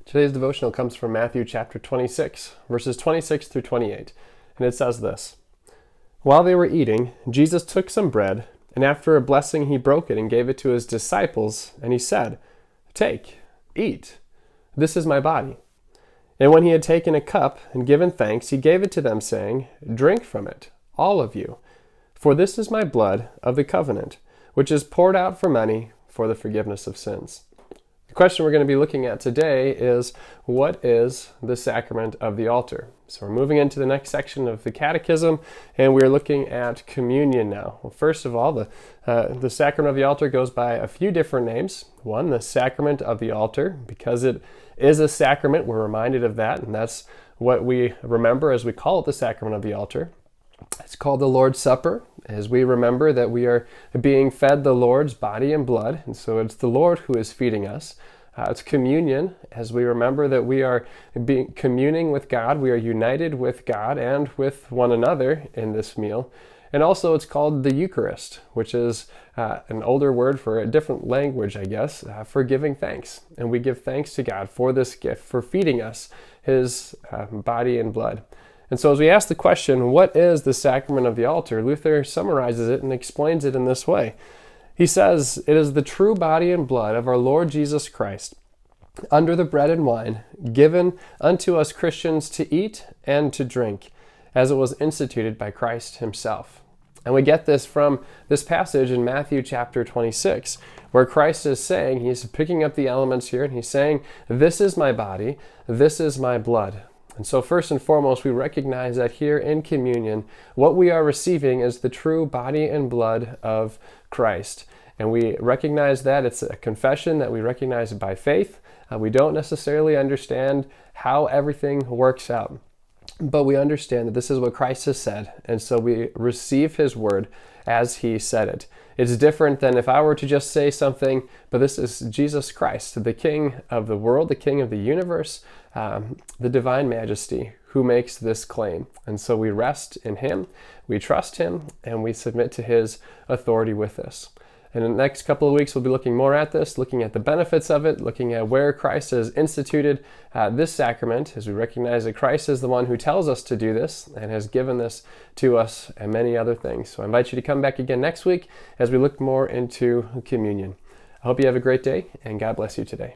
Today's devotional comes from Matthew chapter 26, verses 26 through 28, and it says this: While they were eating, Jesus took some bread, and after a blessing he broke it and gave it to his disciples, and he said, "Take, eat, this is my body." And when he had taken a cup and given thanks, he gave it to them, saying, "Drink from it, all of you, for this is my blood of the covenant, which is poured out for many for the forgiveness of sins." The question we're going to be looking at today is, what is the sacrament of the altar? So we're moving into the next section of the catechism, and we're looking at communion now. Well, first of all, the sacrament of the altar goes by a few different names. One, the sacrament of the altar, because it is a sacrament, we're reminded of that, and that's what we remember as we call it the sacrament of the altar. It's called the Lord's Supper, as we remember that we are being fed the Lord's body and blood, and so it's the Lord who is feeding us. It's communion, as we remember that we are communing with God, we are united with God and with one another in this meal. And also it's called the Eucharist, which is an older word for a different language, I guess, for giving thanks. And we give thanks to God for this gift, for feeding us his body and blood. And so as we ask the question, what is the sacrament of the altar? Luther summarizes it and explains it in this way. He says, "It is the true body and blood of our Lord Jesus Christ, under the bread and wine, given unto us Christians to eat and to drink, as it was instituted by Christ himself." And we get this from this passage in Matthew chapter 26, where Christ is saying, he's picking up the elements here, and he's saying, "This is my body, this is my blood." And so first and foremost, we recognize that here in communion, what we are receiving is the true body and blood of Christ. And we recognize that it's a confession that we recognize by faith. We don't necessarily understand how everything works out, but we understand that this is what Christ has said, and so we receive his word as he said it. It's different than if I were to just say something, but this is Jesus Christ, the King of the world, the King of the universe, the divine majesty who makes this claim. And so we rest in him, we trust him, and we submit to his authority with this. And in the next couple of weeks, we'll be looking more at this, looking at the benefits of it, looking at where Christ has instituted this sacrament, as we recognize that Christ is the one who tells us to do this and has given this to us and many other things. So I invite you to come back again next week as we look more into communion. I hope you have a great day, and God bless you today.